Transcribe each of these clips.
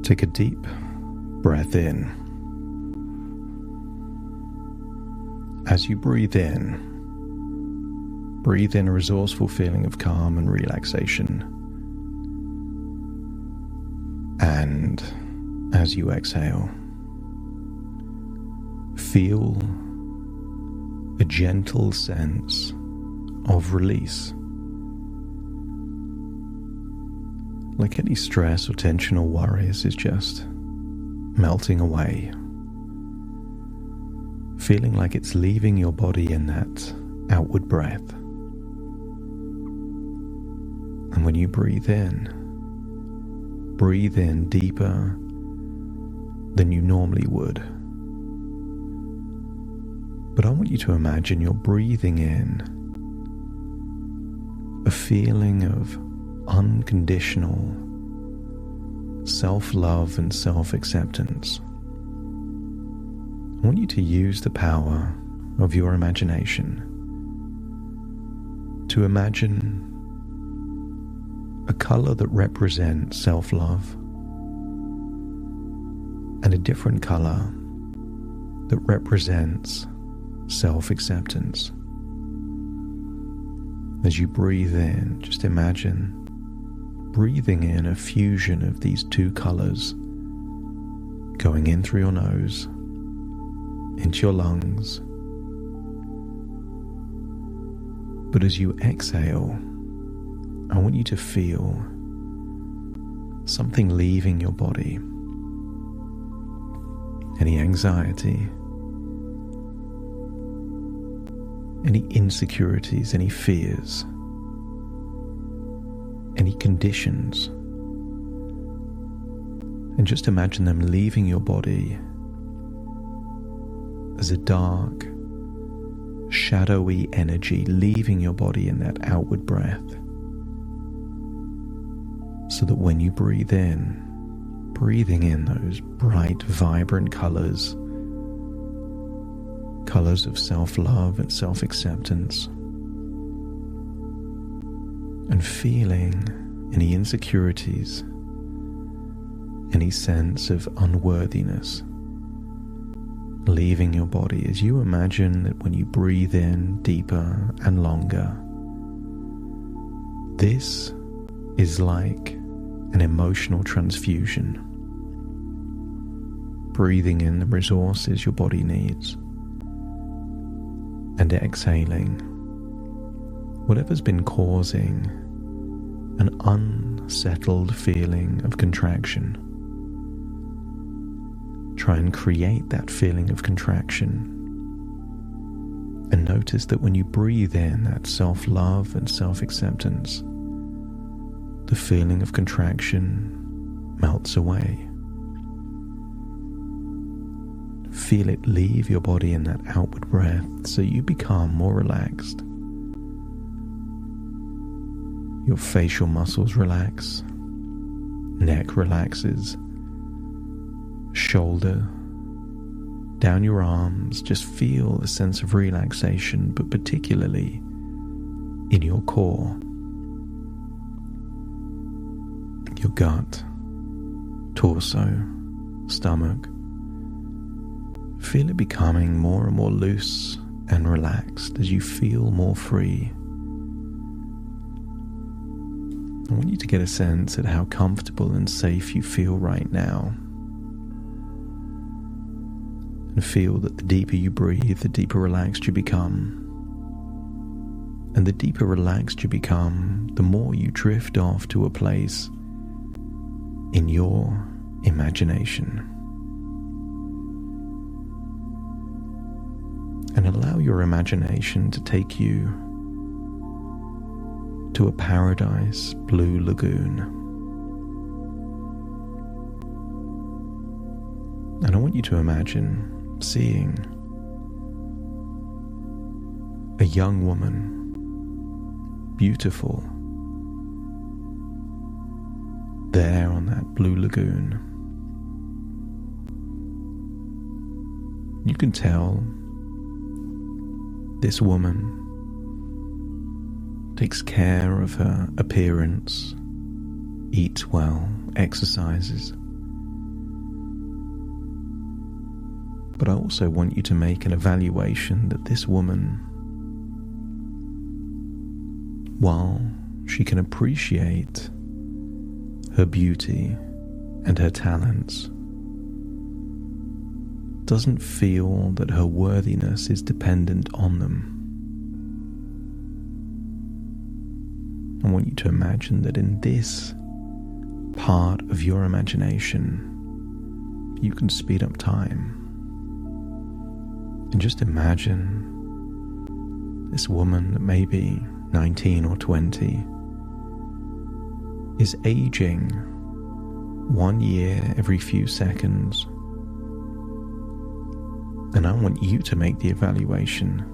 Take a deep breath in. As you breathe in a resourceful feeling of calm and relaxation. And as you exhale, feel a gentle sense of release. Like any stress or tension or worries is just melting away. Feeling like it's leaving your body in that outward breath. And when you breathe in deeper than you normally would. But I want you to imagine you're breathing in a feeling of unconditional self-love and self-acceptance. I want you to use the power of your imagination to imagine a color that represents self-love and a different color that represents self-acceptance. As you breathe in, just imagine breathing in a fusion of these two colors going in through your nose, into your lungs. But as you exhale, I want you to feel something leaving your body. Any anxiety, any insecurities, any fears, any conditions. And just imagine them leaving your body as a dark, shadowy energy leaving your body in that outward breath. So that when you breathe in, breathing in those bright, vibrant colors of self-love and self-acceptance, and feeling any insecurities, any sense of unworthiness leaving your body as you imagine that when you breathe in deeper and longer, this is like an emotional transfusion. Breathing in the resources your body needs and exhaling whatever's been causing an unsettled feeling of contraction. Try and create that feeling of contraction. And notice that when you breathe in that self-love and self-acceptance, the feeling of contraction melts away. Feel it leave your body in that outward breath so you become more relaxed. Your facial muscles relax, neck relaxes, shoulder, down your arms, just feel a sense of relaxation, but particularly in your core, your gut, torso, stomach. Feel it becoming more and more loose and relaxed as you feel more free. I want you to get a sense at how comfortable and safe you feel right now. And feel that the deeper you breathe, the deeper relaxed you become. And the deeper relaxed you become, the more you drift off to a place in your imagination. And allow your imagination to take you to a paradise blue lagoon. And I want you to imagine seeing a young woman, beautiful, there on that blue lagoon. You can tell this woman takes care of her appearance, eats well, exercises, But I also want you to make an evaluation that this woman, while she can appreciate her beauty and her talents, doesn't feel that her worthiness is dependent on them. I want you to imagine that in this part of your imagination, you can speed up time. And just imagine this woman that may be 19 or 20 is aging 1 year every few seconds. And I want you to make the evaluation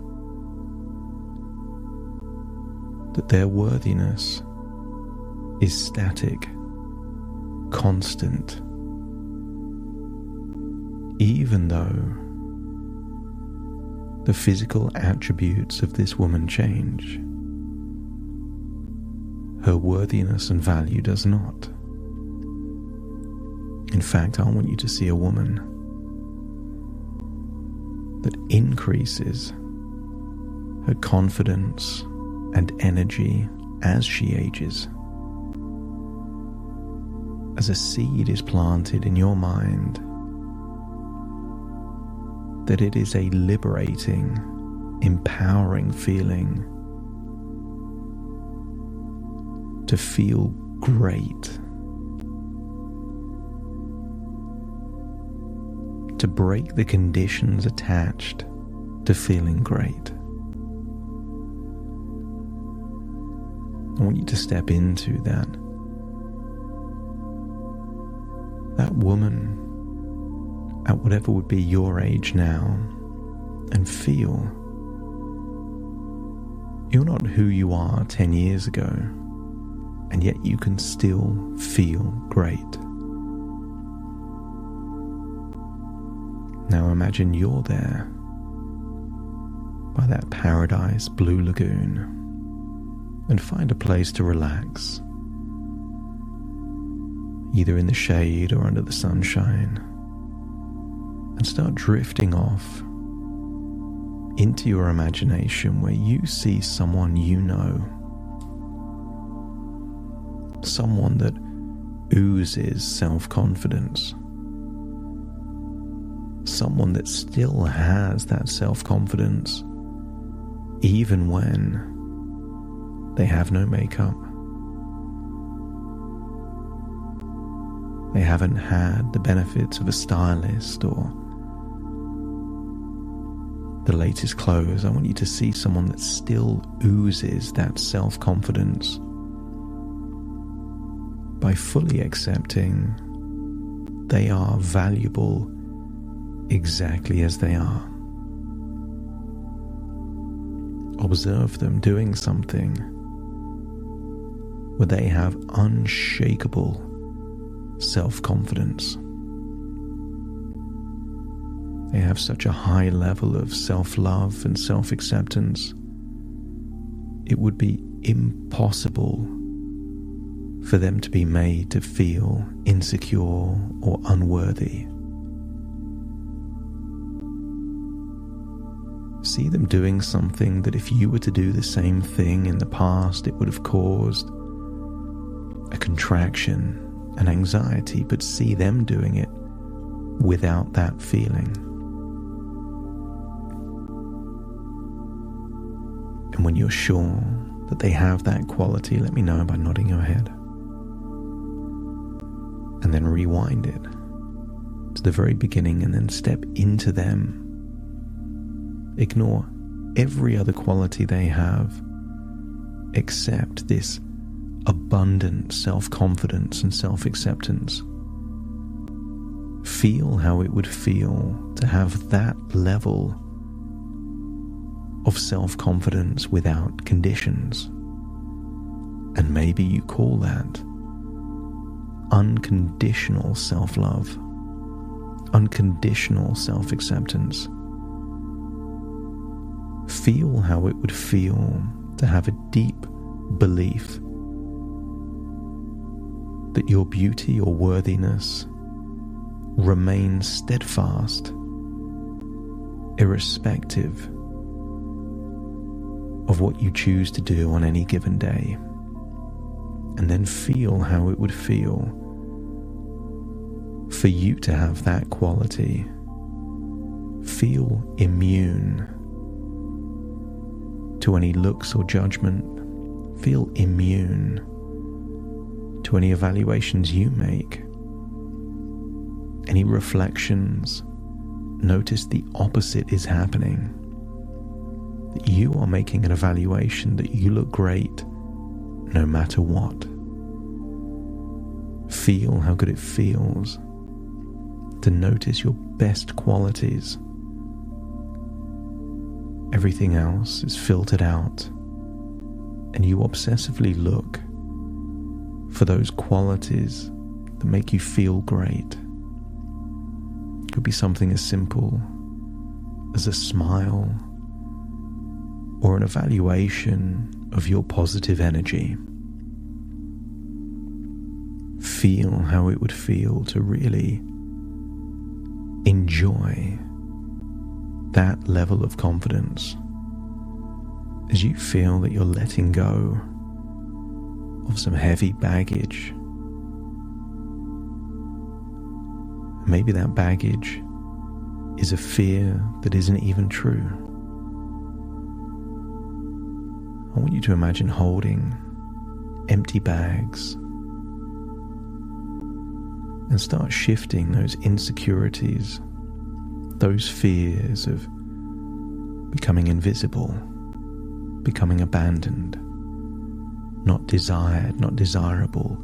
that their worthiness is static, constant, even though the physical attributes of this woman change. Her worthiness and value does not. In fact, I want you to see a woman that increases her confidence and energy as she ages. As a seed is planted in your mind, that it is a liberating, empowering feeling to feel great, to break the conditions attached to feeling great. I want you to step into that woman at whatever would be your age now, and feel you're not who you are 10 years ago, and yet you can still feel great. Now imagine you're there by that paradise blue lagoon, and find a place to relax, either in the shade or under the sunshine, and start drifting off into your imagination where you see someone you know, someone that oozes self-confidence, someone that still has that self-confidence even when they have no makeup, they haven't had the benefits of a stylist or the latest clothes. I want you to see someone that still oozes that self-confidence by fully accepting they are valuable exactly as they are. Observe them doing something where they have unshakable self-confidence. They have such a high level of self-love and self-acceptance, it would be impossible for them to be made to feel insecure or unworthy. See them doing something that if you were to do the same thing in the past, it would have caused a contraction and anxiety, but see them doing it without that feeling. And when you're sure that they have that quality, let me know by nodding your head. And then rewind it to the very beginning and then step into them. Ignore every other quality they have except this abundant self-confidence and self-acceptance. Feel how it would feel to have that level of self-confidence without conditions. And maybe you call that unconditional self-love, unconditional self-acceptance. Feel how it would feel to have a deep belief that your beauty or worthiness remains steadfast irrespective of what you choose to do on any given day. And then feel how it would feel for you to have that quality. Feel immune to any looks or judgment. Feel immune to any evaluations you make. Any reflections. Notice the opposite is happening. That you are making an evaluation that you look great no matter what. Feel how good it feels to notice your best qualities. Everything else is filtered out, and you obsessively look for those qualities that make you feel great. It could be something as simple as a smile or an evaluation of your positive energy. Feel how it would feel to really enjoy that level of confidence as you feel that you're letting go of some heavy baggage. Maybe that baggage is a fear that isn't even true. I want you to imagine holding empty bags and start shifting those insecurities, those fears of becoming invisible, becoming abandoned, not desired, not desirable.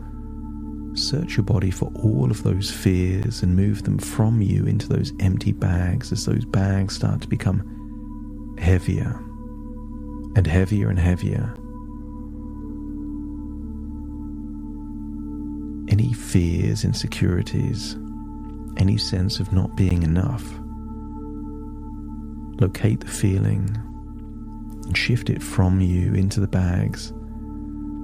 Search your body for all of those fears and move them from you into those empty bags as those bags start to become heavier and heavier and heavier. Any fears, insecurities, any sense of not being enough, locate the feeling and shift it from you into the bags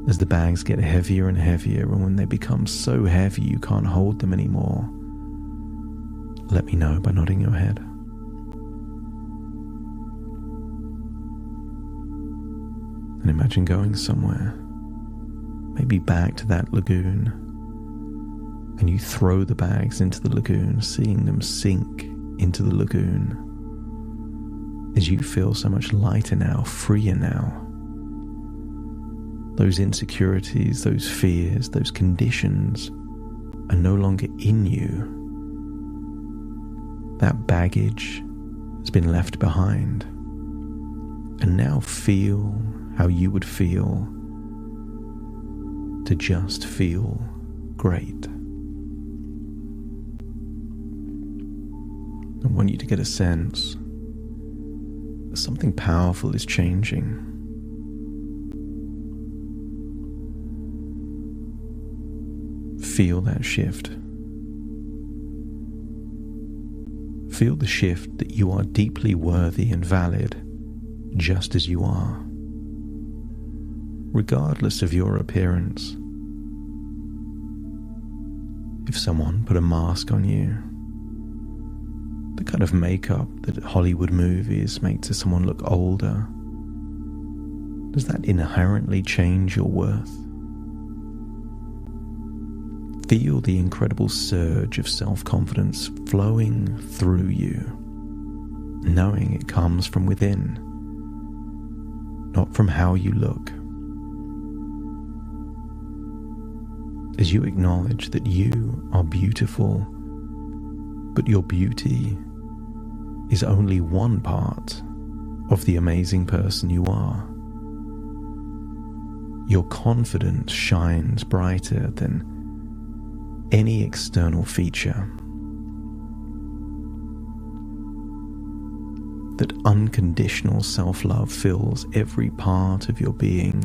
as the bags get heavier and heavier, and when they become so heavy you can't hold them anymore, let me know by nodding your head. And imagine going somewhere, maybe back to that lagoon, and you throw the bags into the lagoon, seeing them sink into the lagoon as you feel so much lighter now, freer now. Those insecurities, those fears, those conditions are no longer in you. That baggage has been left behind. And now feel how you would feel to just feel great. I want you to get a sense that something powerful is changing. Feel that shift. Feel the shift that you are deeply worthy and valid just as you are, regardless of your appearance. If someone put a mask on you, the kind of makeup that Hollywood movies make to someone look older, does that inherently change your worth? Feel the incredible surge of self-confidence flowing through you, knowing it comes from within, not from how you look. As you acknowledge that you are beautiful, but your beauty is only one part of the amazing person you are. Your confidence shines brighter than any external feature. That unconditional self-love fills every part of your being,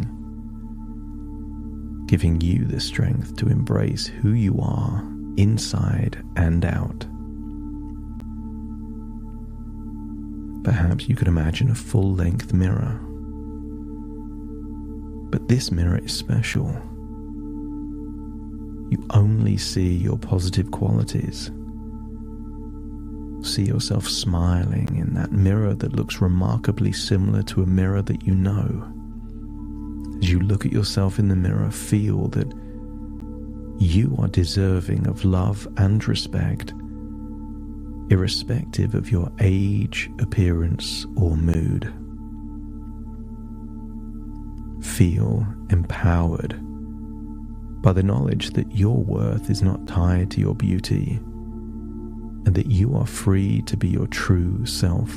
giving you the strength to embrace who you are inside and out. Perhaps you could imagine a full-length mirror, but this mirror is special. You only see your positive qualities. See yourself smiling in that mirror that looks remarkably similar to a mirror that you know. As you look at yourself in the mirror, feel that you are deserving of love and respect, irrespective of your age, appearance, or mood. Feel empowered by the knowledge that your worth is not tied to your beauty, and that you are free to be your true self.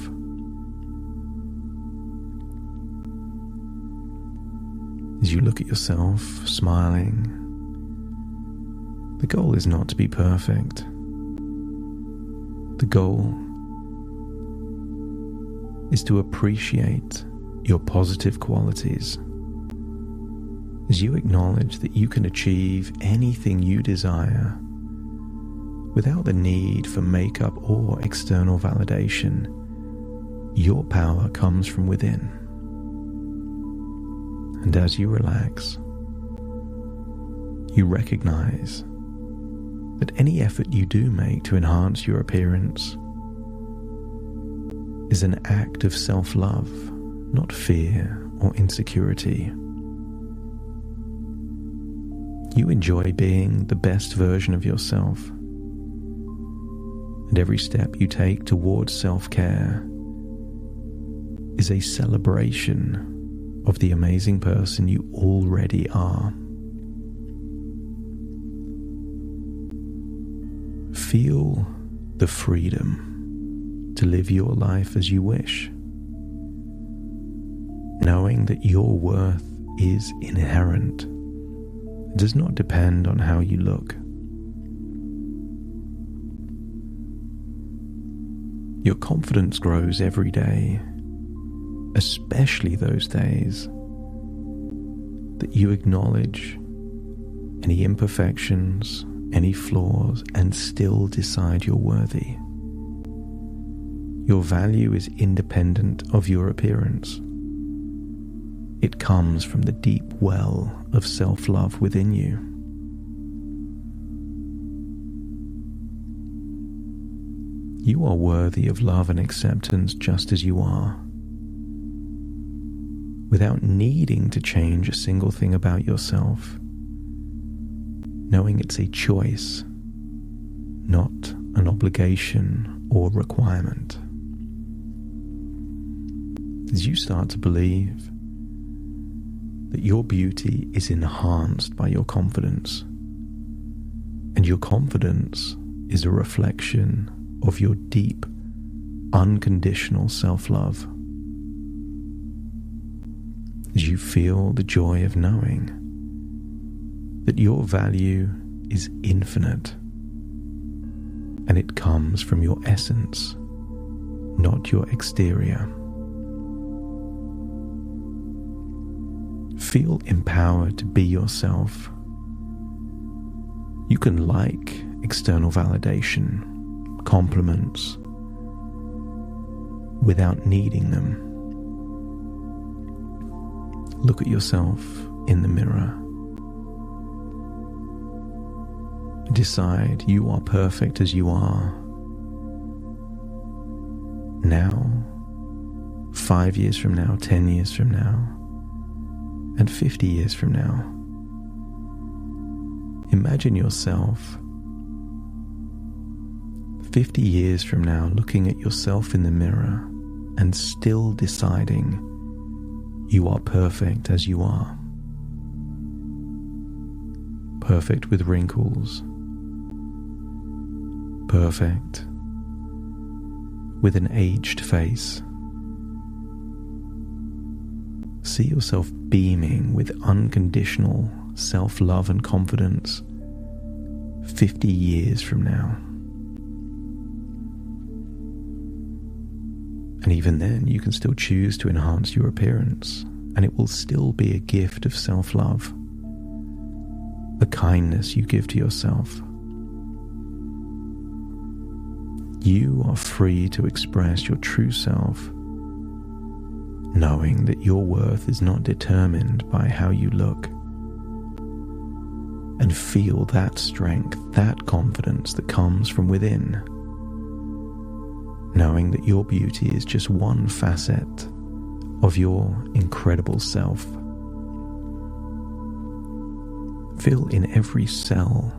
As you look at yourself, smiling, the goal is not to be perfect. The goal is to appreciate your positive qualities. As you acknowledge that you can achieve anything you desire without the need for makeup or external validation, your power comes from within. And as you relax, you recognize that any effort you do make to enhance your appearance is an act of self-love, not fear or insecurity. You enjoy being the best version of yourself, and every step you take towards self-care is a celebration of the amazing person you already are. Feel the freedom to live your life as you wish, knowing that your worth is inherent. It does not depend on how you look. Your confidence grows every day, especially those days that you acknowledge any imperfections, any flaws, and still decide you're worthy. Your value is independent of your appearance. It comes from the deep well of self-love within you. You are worthy of love and acceptance just as you are, without needing to change a single thing about yourself, knowing it's a choice, not an obligation or requirement. As you start to believe that your beauty is enhanced by your confidence, and your confidence is a reflection of your deep, unconditional self-love. As you feel the joy of knowing that your value is infinite, and it comes from your essence, not your exterior. Feel empowered to be yourself. You can like external validation, compliments, without needing them. Look at yourself in the mirror. Decide you are perfect as you are. Now, 5 years from now, 10 years from now, and 50 years from now. Imagine yourself 50 years from now looking at yourself in the mirror and still deciding you are perfect as you are. Perfect with wrinkles. Perfect with an aged face. See yourself beaming with unconditional self-love and confidence 50 years from now. And even then, you can still choose to enhance your appearance, and it will still be a gift of self-love, a kindness you give to yourself. You are free to express your true self, knowing that your worth is not determined by how you look. And feel that strength, that confidence that comes from within. knowing that your beauty is just one facet of your incredible self. Feel in every cell,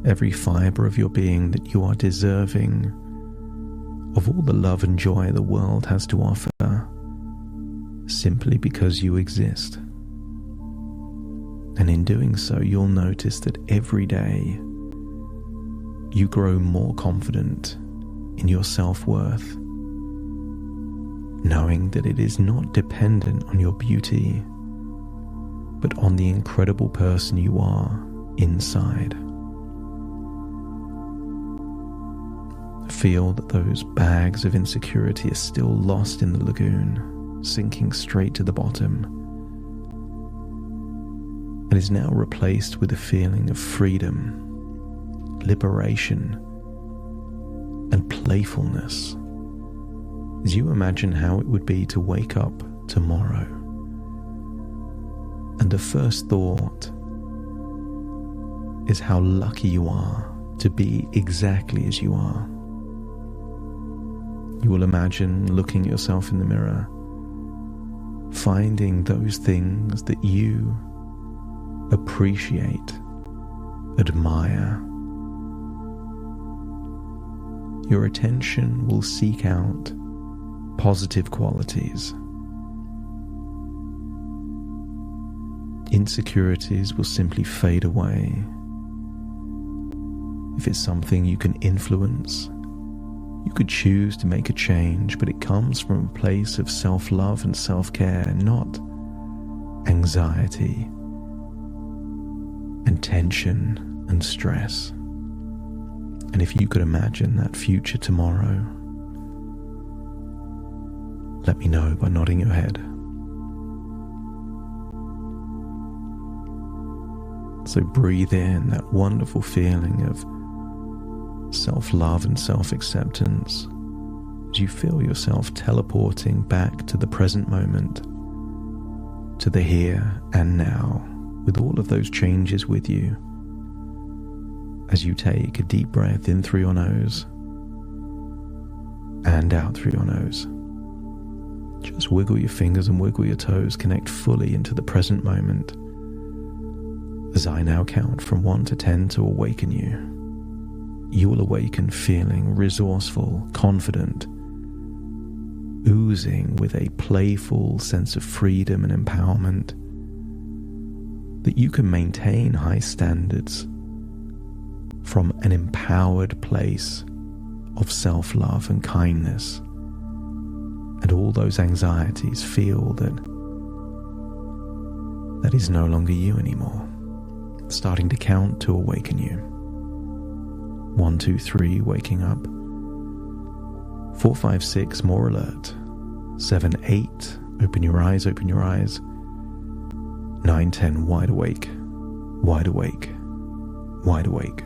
every fiber of your being that you are deserving of all the love and joy the world has to offer, simply because you exist. And in doing so, you'll notice that every day you grow more confident in your self-worth, knowing that it is not dependent on your beauty, but on the incredible person you are inside. Feel that those bags of insecurity are still lost in the lagoon, sinking straight to the bottom, and is now replaced with a feeling of freedom, liberation, and playfulness as you imagine how it would be to wake up tomorrow. And the first thought is how lucky you are to be exactly as you are. You will imagine looking yourself in the mirror, finding those things that you appreciate, admire. Your attention will seek out positive qualities. Insecurities will simply fade away. If it's something you can influence, you could choose to make a change, but it comes from a place of self-love and self-care, not anxiety and tension and stress. And if you could imagine that future tomorrow, let me know by nodding your head. So breathe in that wonderful feeling of self-love and self-acceptance as you feel yourself teleporting back to the present moment, to the here and now, with all of those changes with you. As you take a deep breath in through your nose and out through your nose. Just wiggle your fingers and wiggle your toes, connect fully into the present moment as I now count from 1 to 10 to awaken you. You will awaken feeling resourceful, confident, oozing with a playful sense of freedom and empowerment, that you can maintain high standards from an empowered place of self-love and kindness, and all those anxieties feel that that is no longer you anymore. Starting to count to awaken you. 1, 2, 3, waking up. 4, 5, 6, more alert. 7, 8, open your eyes, open your eyes. 9, 10, wide awake, wide awake, wide awake.